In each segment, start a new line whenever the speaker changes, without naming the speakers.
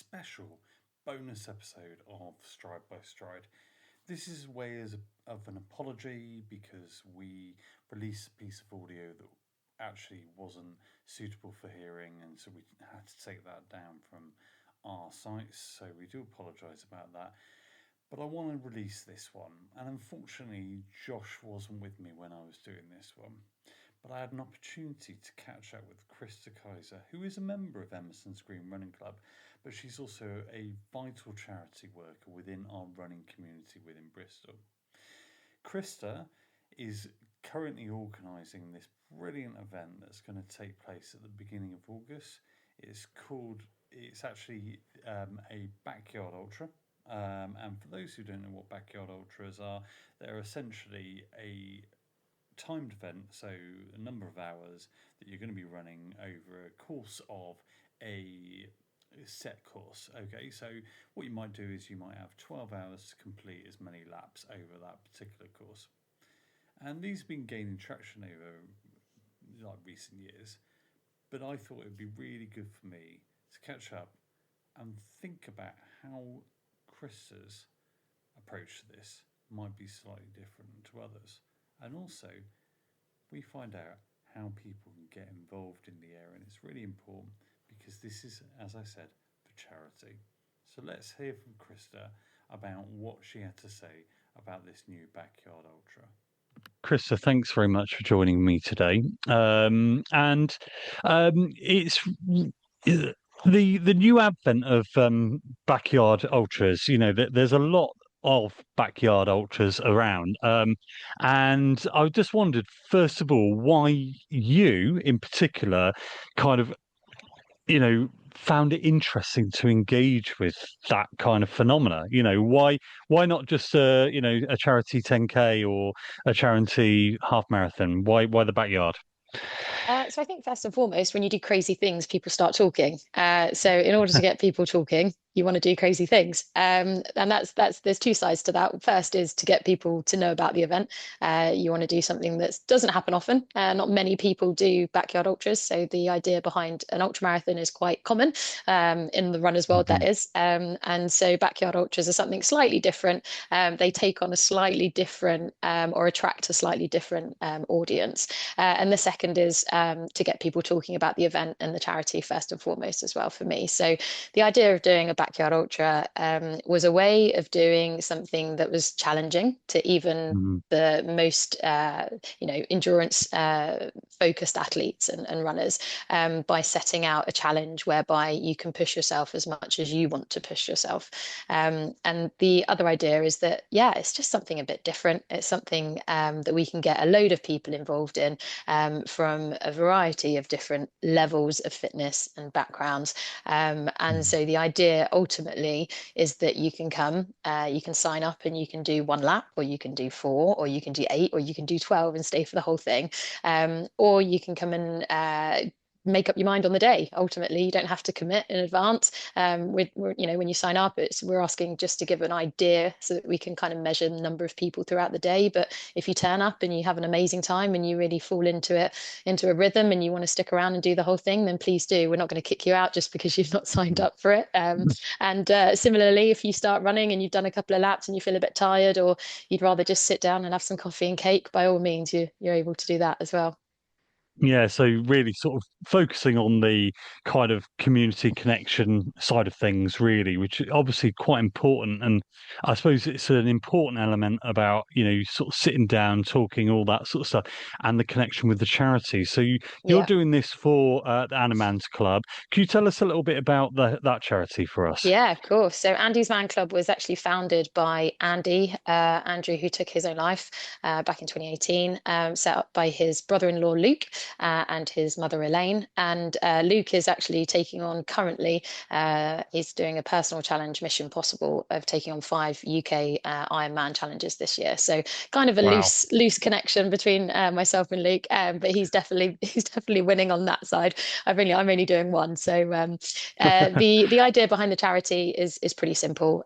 special bonus episode of Stride by Stride. This is a way of an apology because we released a piece of audio that actually wasn't suitable for hearing, and so we had to take that down from our sites. So we do apologise about that. But I want to release this one, and unfortunately, Josh wasn't with me when I was doing this one. But I had an opportunity to catch up with Christa Kaizer, who is a member of Emerson's Green Running Club, but she's also a vital charity worker within our running community within Bristol. Christa is currently organising this brilliant event that's going to take place at the beginning of August. It's actually a Backyard Ultra. And for those who don't know what Backyard Ultras are, they're essentially a timed event, so a number of hours that you're going to be running over a course of a set course. Okay, so what you might do is you might have 12 hours to complete as many laps over that particular course. And these have been gaining traction over recent years, but I thought it would be really good for me to catch up and think about how Chris's approach to this might be slightly different to others. And also, we find out how people can get involved in the area, and it's really important because this is, as I said, for charity. So let's hear from Christa about what she had to say about this new Backyard Ultra.
Christa, thanks very much for joining me today. It's the new advent of Backyard Ultras. You know, there's a lot of Backyard Ultras around. And I just wondered, first of all, why you in particular kind of, found it interesting to engage with that kind of phenomena. Why not just a charity 10K or a charity half marathon? Why the backyard?
So I think first and foremost, when you do crazy things, people start talking. So in order to get people talking, you want to do crazy things. And there's two sides to that. First is to get people to know about the event. You want to do something that doesn't happen often. Not many people do backyard ultras. So the idea behind an ultra marathon is quite common in the runners world, that is. And so backyard ultras are something slightly different. They take on a slightly different or attract a slightly different audience. And the second is to get people talking about the event and the charity first and foremost as well for me. So the idea of doing a Backyard Ultra was a way of doing something that was challenging to even the most, endurance focused athletes and runners by setting out a challenge whereby you can push yourself as much as you want to push yourself. And the other idea is that, it's just something a bit different. It's something that we can get a load of people involved in from a variety of different levels of fitness and backgrounds. And so the idea ultimately is that you can come, you can sign up and you can do 1 lap, or you can do 4, or you can do 8, or you can do 12 and stay for the whole thing. Or you can come and make up your mind on the day. Ultimately, you don't have to commit in advance. When you sign up, we're asking just to give an idea so that we can kind of measure the number of people throughout the day. But if you turn up and you have an amazing time and you really fall into a rhythm and you want to stick around and do the whole thing, then please do. We're not going to kick you out just because you've not signed up for it. And similarly, if you start running and you've done a couple of laps and you feel a bit tired, or you'd rather just sit down and have some coffee and cake, by all means, you're able to do that as well.
Yeah, so really sort of focusing on the kind of community connection side of things, really, which is obviously quite important. And I suppose it's an important element about, sort of sitting down, talking, all that sort of stuff, and the connection with the charity. So you're doing this for the Andyman's Club. Can you tell us a little bit about that charity for us?
Yeah, of course. So Andy's Man Club was actually founded by Andrew, who took his own life back in 2018, set up by his brother-in-law, Luke, and his mother Elaine. And Luke is actually taking on currently, he's doing a personal challenge, Mission Possible, of taking on 5 UK Ironman challenges this year. So kind of a loose connection between myself and Luke, but he's definitely winning on that side. I'm only doing one. So the idea behind the charity is pretty simple.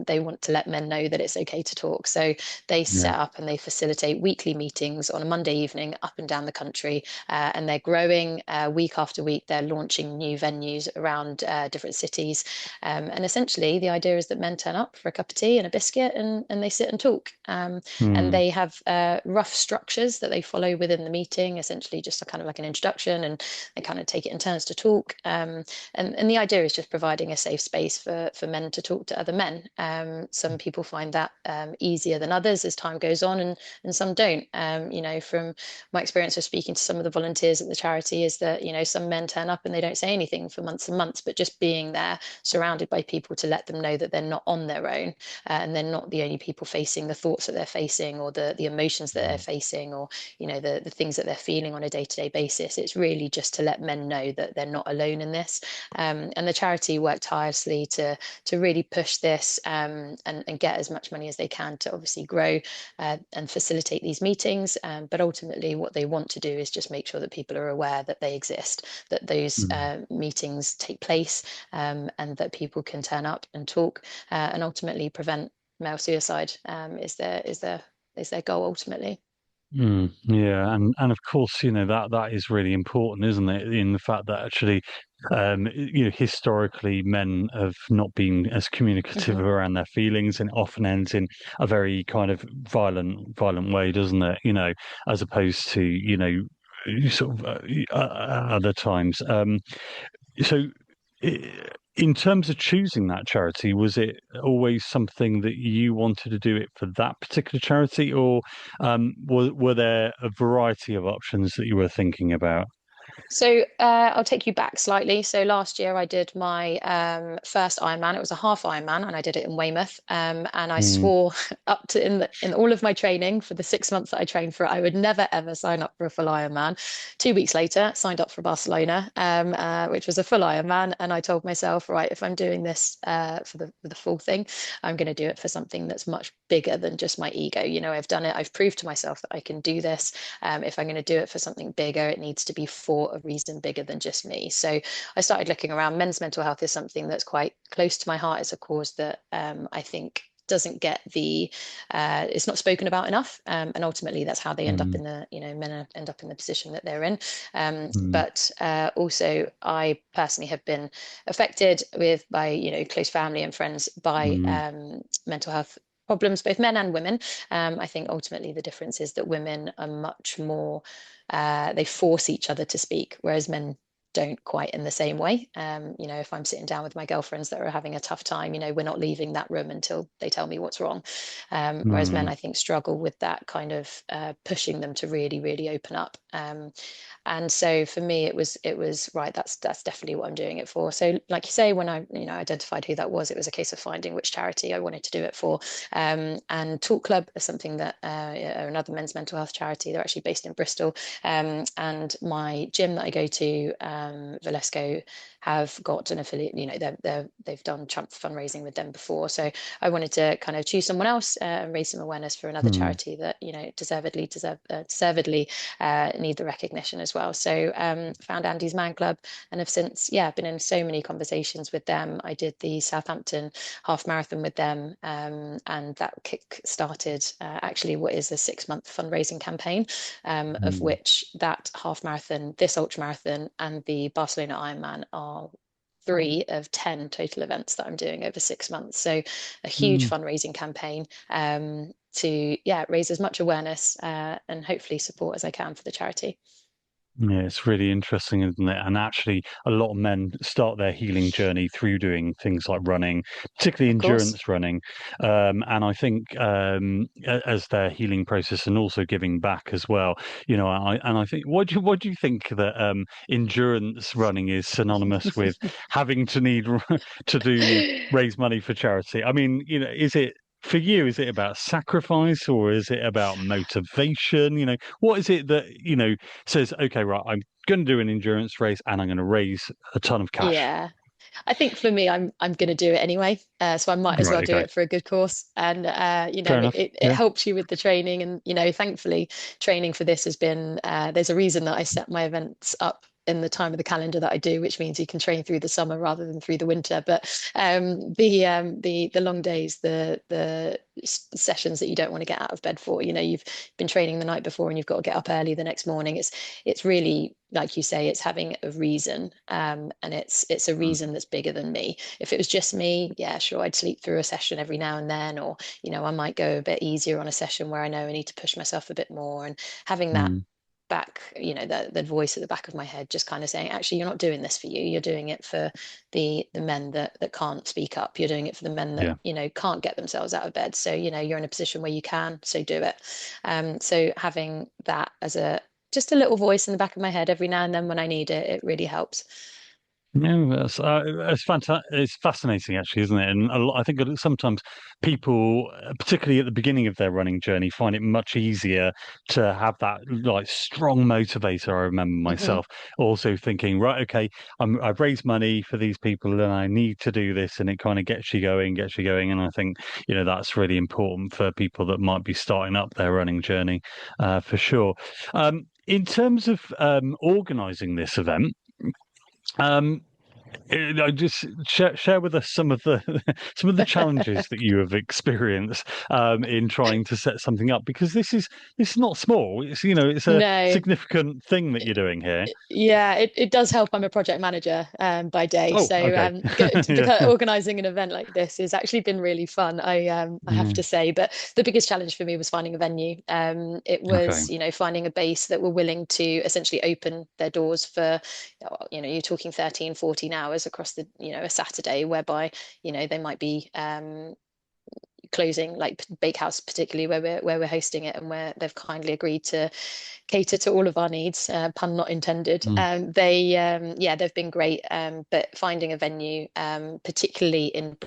They want to let men know that it's okay to talk. So they set up and they facilitate weekly meetings on a Monday evening up and down the country and they're growing week after week. They're launching new venues around different cities. And essentially, the idea is that men turn up for a cup of tea and a biscuit and they sit and talk. And they have rough structures that they follow within the meeting, essentially just a kind of like an introduction, and they kind of take it in turns to talk. And the idea is just providing a safe space for men to talk to other men. Some people find that easier than others as time goes on, and some don't. From my experience of speaking to some of the volunteers at the charity is that, some men turn up and they don't say anything for months and months, but just being there surrounded by people to let them know that they're not on their own, and they're not the only people facing the thoughts that they're facing, or the emotions that they're facing, or the things that they're feeling on a day-to-day basis. It's really just to let men know that they're not alone in this. And the charity worked tirelessly to really push this, and get as much money as they can to obviously grow and facilitate these meetings. But ultimately, what they want to do is just make sure that people are aware that they exist, that those meetings take place, and that people can turn up and talk, and ultimately prevent male suicide. Is their goal ultimately.
Yeah, and of course, that is really important, isn't it? In the fact that actually, historically, men have not been as communicative around their feelings, and it often ends in a very kind of violent way, doesn't it? As opposed to sort of other times. So, in terms of choosing that charity, was it always something that you wanted to do it for that particular charity, or were there a variety of options that you were thinking about?
So I'll take you back slightly. So last year I did my first Ironman. It was a half Ironman, and I did it in Weymouth. And I
Mm,
swore up to in all of my training for the 6 months that I trained for it, I would never ever sign up for a full Ironman. 2 weeks later, signed up for Barcelona, which was a full Ironman, and I told myself, right, if I'm doing this for the full thing, I'm going to do it for something that's much bigger than just my ego. I've done it. I've proved to myself that I can do this. If I'm going to do it for something bigger, it needs to be for a reason bigger than just me. So I started looking around. Men's mental health is something that's quite close to my heart. It's a cause that I think doesn't get it's not spoken about enough, and ultimately that's how they end up
mm,
in the men end up in the position that they're in.
mm,
But also I personally have been affected by close family and friends by
mm,
mental health problems, both men and women. I think ultimately the difference is that women are much more, they force each other to speak, whereas men don't quite in the same way. If I'm sitting down with my girlfriends that are having a tough time, we're not leaving that room until they tell me what's wrong. Whereas men,
mm,
I think, struggle with that kind of pushing them to really, really open up. And so for me, it was right. That's definitely what I'm doing it for. So, like you say, when I identified who that was, it was a case of finding which charity I wanted to do it for. And Talk Club is something that are another men's mental health charity. They're actually based in Bristol. And my gym that I go to, Valesco, have got an affiliate. They've done Trump fundraising with them before. So I wanted to kind of choose someone else and raise some awareness for another
mm,
charity that deservedly need the recognition as well. So found Andy's Man Club, and have since been in so many conversations with them. I did the Southampton half marathon with them, and that kick started actually what is a 6-month fundraising campaign, of
mm,
which that half marathon, this ultra marathon, and the Barcelona Ironman are 3 of 10 total events that I'm doing over 6 months. So a huge
mm.
fundraising campaign, to raise as much awareness and hopefully support as I can for the charity.
Yeah, it's really interesting, isn't it? And actually, a lot of men start their healing journey through doing things like running, particularly
Of course.
endurance running. And I think as their healing process, and also giving back as well. I think what do you think that endurance running is synonymous with having to need to do raise money for charity? I mean, is it? For you, is it about sacrifice, or is it about motivation? What is it that, says, okay, right, I'm going to do an endurance race and I'm going to raise a ton of cash?
Yeah. I think for me, I'm going to do it anyway, so I might as well
Right,
do
okay.
it for a good cause. And
Fair
it,
enough.
it
Yeah.
helps you with the training, and thankfully, training for this has been. There's a reason that I set my events up in the time of the calendar that I do, which means you can train through the summer rather than through the winter. But the long days, the sessions that you don't want to get out of bed for, you've been training the night before and you've got to get up early the next morning. It's really, like you say, it's having a reason, and it's a
Mm.
reason that's bigger than me. If it was just me, yeah, sure, I'd sleep through a session every now and then, or I might go a bit easier on a session where I know I need to push myself a bit more, and having that
Mm.
back, the voice at the back of my head just kind of saying, actually, you're not doing this for you. You're doing it for the men that can't speak up. You're doing it for the men that,
Yeah.
can't get themselves out of bed. So, you're in a position where you can, so do it. So having that as just a little voice in the back of my head every now and then when I need it, it really helps.
No, it's fantastic. It's fascinating, actually, isn't it? And I think sometimes people, particularly at the beginning of their running journey, find it much easier to have that like strong motivator. I remember
Hmm.
myself also thinking, right, okay, I've raised money for these people, and I need to do this, and it kind of gets you going, gets you going. And I think that's really important for people that might be starting up their running journey, for sure. In terms of organising this event. Um, just share with us some of the some of the challenges that you have experienced in trying to set something up, because this is not small. It's a
No.
significant thing that you're doing here.
Yeah, it does help. I'm a project manager by day,
Oh,
so
okay. Yeah.
because organizing an event like this has actually been really fun. I have
Yeah.
to say, but the biggest challenge for me was finding a venue. It
Okay.
was finding a base that were willing to essentially open their doors for you're talking 13, 14 hours across the a Saturday, whereby they might be closing, like Bakehouse particularly where we're hosting it, and where they've kindly agreed to cater to all of our needs, pun not intended.
Mm.
They've been great, but finding a venue, particularly in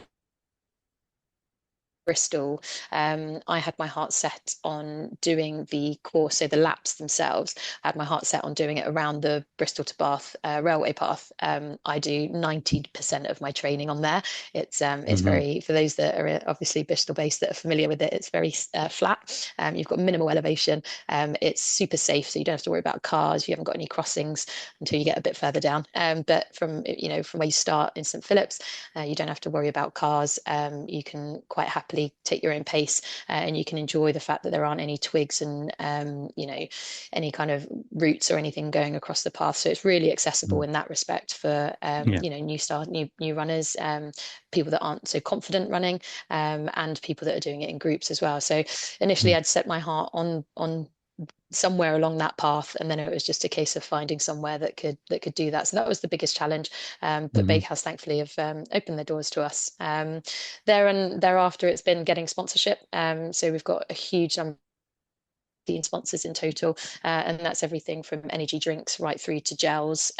Bristol, I had my heart set on doing the course, so the laps themselves. I had my heart set on doing it around the Bristol to Bath railway path. I do 90% of my training on there. It's
Hmm.
very, for those that are obviously Bristol based that are familiar with it, it's very flat. You've got minimal elevation. It's super safe, so you don't have to worry about cars. You haven't got any crossings until you get a bit further down. But from where you start in St Philip's, you don't have to worry about cars. You can quite happily take your own pace, and you can enjoy the fact that there aren't any twigs and any kind of roots or anything going across the path. So it's really accessible in that respect for
Yeah.
new runners, people that aren't so confident running, and people that are doing it in groups as well. So initially,
Mm.
I'd set my heart on somewhere along that path, and then it was just a case of finding somewhere that could do that. So that was the biggest challenge. But
Hmm.
Bakehouse thankfully have opened their doors to us. There and thereafter, it's been getting sponsorship. So we've got a huge number sponsors in total, and that's everything from energy drinks right through to gels.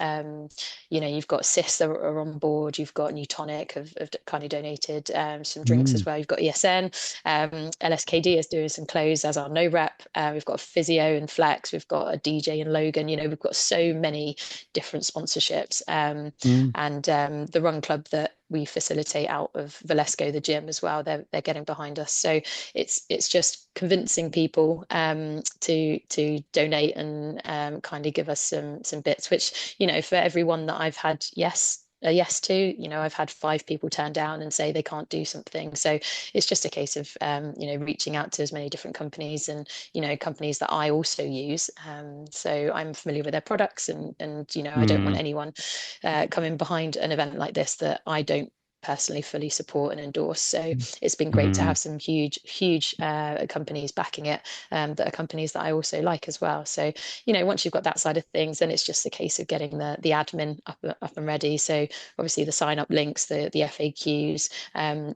You've got CIS that are on board. You've got Newtonic have kind of donated some drinks as
Mm.
well. You've got ESN, LSKD is doing some clothes as our no rep. We've got Physio and Flex. We've got a DJ and Logan. We've got so many different sponsorships,
Mm.
and the run club that we facilitate out of Valesco, the gym as well. They're getting behind us. So it's just convincing people to donate and kindly give us some bits, which for everyone that I've had a yes to, I've had 5 people turn down and say they can't do something. So it's just a case of reaching out to as many different companies, and companies that I also use. So I'm familiar with their products, and I don't want
Mm.
anyone coming behind an event like this that I don't personally fully support and endorse. So it's been great to
Mm.
have some huge companies backing it, that are companies that I also like as well. So once you've got that side of things, then it's just a case of getting the admin up and ready. So obviously the sign up links, the FAQs,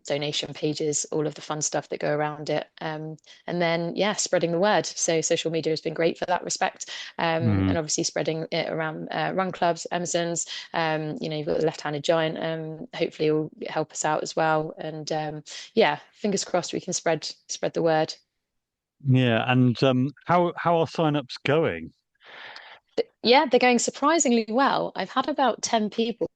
donation pages, all of the fun stuff that go around it, and then spreading the word. So social media has been great for that respect,
Mm.
and obviously spreading it around run clubs, Amazons. You've got the left-handed giant. Hopefully, will help us out as well. And fingers crossed we can spread the word.
Yeah. And how are sign-ups going?
Yeah, they're going surprisingly well. I've had about 10 people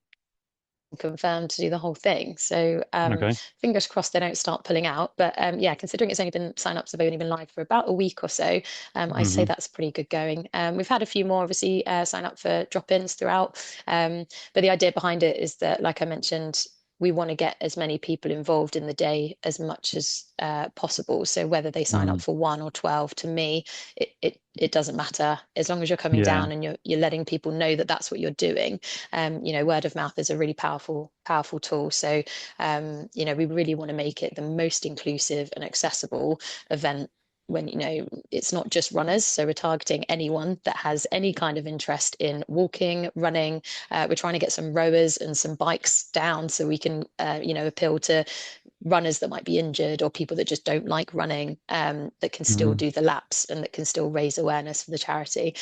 confirmed to do the whole thing. So
Okay.
fingers crossed they don't start pulling out. But yeah, considering sign-ups have only been live for about a week or so, I say
Hmm.
that's pretty good going. We've had a few more obviously sign up for drop-ins throughout. But the idea behind it is that, like I mentioned, we want to get as many people involved in the day as much as possible. So whether they sign up
Mm.
for 1 or 12, to me, it doesn't matter as long as you're coming
Yeah.
down and you're letting people know that that's what you're doing. Word of mouth is a really powerful tool. So we really want to make it the most inclusive and accessible event when it's not just runners, so we're targeting anyone that has any kind of interest in walking, running. We're trying to get some rowers and some bikes down so we can appeal to runners that might be injured or people that just don't like running, that can still
Mm.
do the laps and that can still raise awareness for the charity.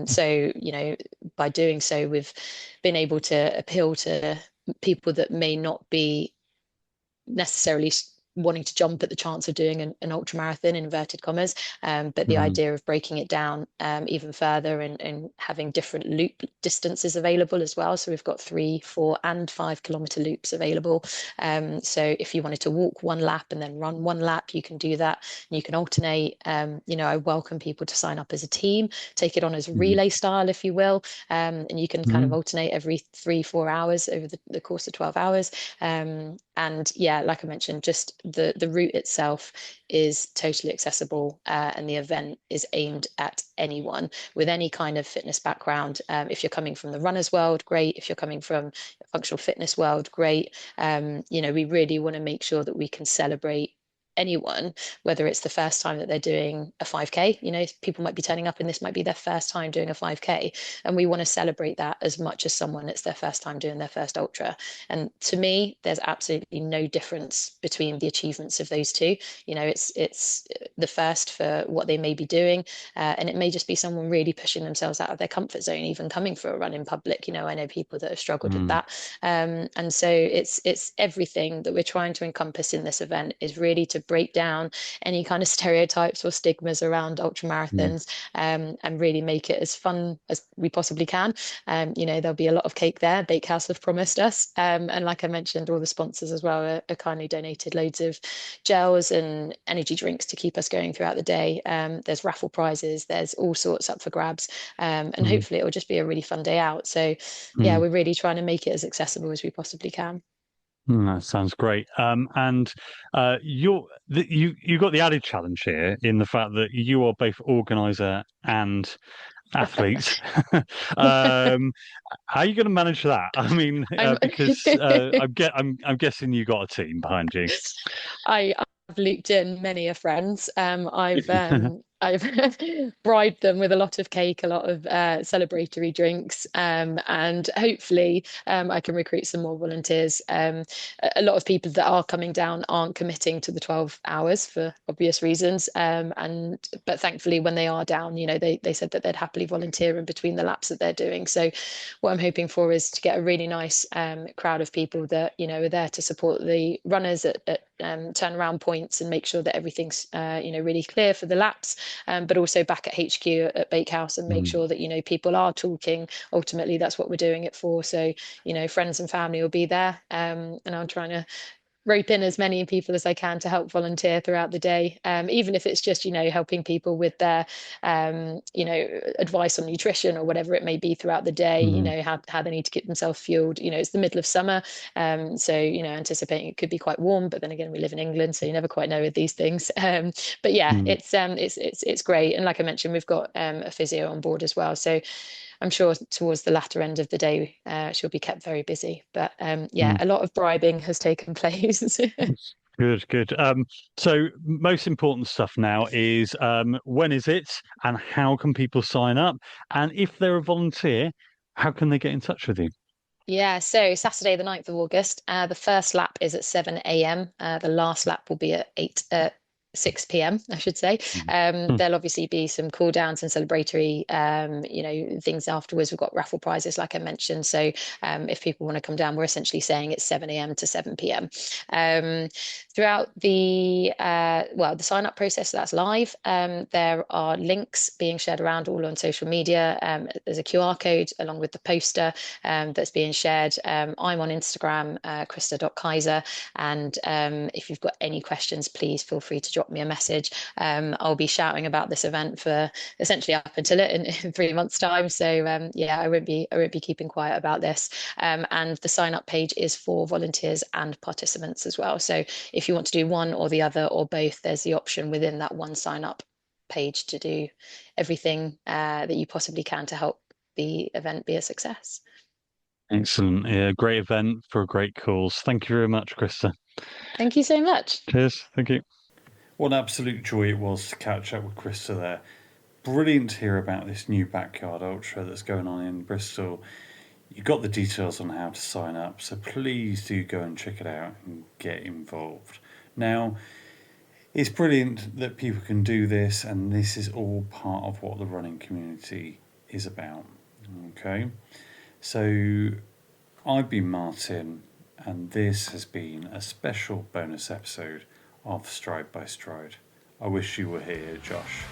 So by doing so, we've been able to appeal to people that may not be necessarily wanting to jump at the chance of doing an ultra marathon in inverted commas, but the
Mm.
idea of breaking it down even further and having different loop distances available as well. So we've got 3, 4, and 5 kilometer loops available. So if you wanted to walk one lap and then run one lap, you can do that. And you can alternate. I welcome people to sign up as a team, take it on as
Mm.
relay style, if you will, and you can kind of
Mm.
alternate every 3, 4 hours over the course of 12 hours. And yeah, like I mentioned, just the route itself is totally accessible, and the event is aimed at anyone with any kind of fitness background. If you're coming from the runner's world, great. If you're coming from the functional fitness world, great. We really want to make sure that we can celebrate anyone, whether it's the first time that they're doing a 5K. People might be turning up and this might be their first time doing a 5K, and we want to celebrate that as much as someone it's their first time doing their first ultra. And to me, there's absolutely no difference between the achievements of those two. It's the first for what they may be doing, and it may just be someone really pushing themselves out of their comfort zone, even coming for a run in public. I know people that have struggled with
Mm.
that, and so it's everything that we're trying to encompass in this event is really to break down any kind of stereotypes or stigmas around ultra
Mm.
marathons, and really make it as fun as we possibly can. There'll be a lot of cake there. Bakehouse have promised us. And like I mentioned, all the sponsors as well are kindly donated loads of gels and energy drinks to keep us going throughout the day. There's raffle prizes, there's all sorts up for grabs. And
Mm.
hopefully it'll just be a really fun day out. So yeah,
Mm.
we're really trying to make it as accessible as we possibly can.
That sounds great. And you got the added challenge here in the fact that you are both organizer and athlete. um, how are you going to manage that? I mean,
I'm
because I'm guessing you got a team behind you.
I've looped in many a friends. I've bribed them with a lot of cake, a lot of celebratory drinks, and hopefully I can recruit some more volunteers. A lot of people that are coming down aren't committing to the 12 hours for obvious reasons, but thankfully when they are down, they said that they'd happily volunteer in between the laps that they're doing. So what I'm hoping for is to get a really nice crowd of people that are there to support the runners at turnaround points and make sure that everything's really clear for the laps, but also back at HQ at Bakehouse and make
Mm.
sure that people are talking. Ultimately, that's what we're doing it for. So friends and family will be there, and I'm trying to rope in as many people as I can to help volunteer throughout the day, even if it's just helping people with their advice on nutrition or whatever it may be throughout the day.
Mm.
How they need to keep themselves fueled. It's the middle of summer, so anticipating it could be quite warm, but then again we live in England, so you never quite know with these things. But yeah,
Mm.
it's great, and like I mentioned, we've got a physio on board as well, so I'm sure towards the latter end of the day, she'll be kept very busy. But yeah,
Mm.
a lot of bribing has taken place.
Good, good. So most important stuff now is when is it and how can people sign up? And if they're a volunteer, how can they get in touch with you?
Yeah, so Saturday, the 9th of August, the first lap is at 7 a.m. The last lap will be at 8, 6 p.m. I should say. There'll obviously be some cool downs and celebratory things afterwards. We've got raffle prizes like I mentioned, so if people want to come down, we're essentially saying it's 7 a.m. to 7 p.m. Throughout the the sign up process, that's live. There are links being shared around all on social media. There's a QR code along with the poster that's being shared. I'm on Instagram, Christa.Kaizer, and if you've got any questions, please feel free to drop me a message. I'll be shouting about this event for essentially up until it in 3 months' time. So I won't be keeping quiet about this. And the sign up page is for volunteers and participants as well. So if you want to do one or the other or both, there's the option within that one sign up page to do everything that you possibly can to help the event be a success.
Excellent. Yeah, great event for a great cause. Thank you very much, Christa.
Thank you so much.
Cheers. Thank you.
What an absolute joy it was to catch up with Christa there. Brilliant to hear about this new Backyard Ultra that's going on in Bristol. You got the details on how to sign up, so please do go and check it out and get involved. Now, it's brilliant that people can do this, and this is all part of what the running community is about. Okay, so I've been Martin, and this has been a special bonus episode of Stride by Stride. I wish you were here, Josh.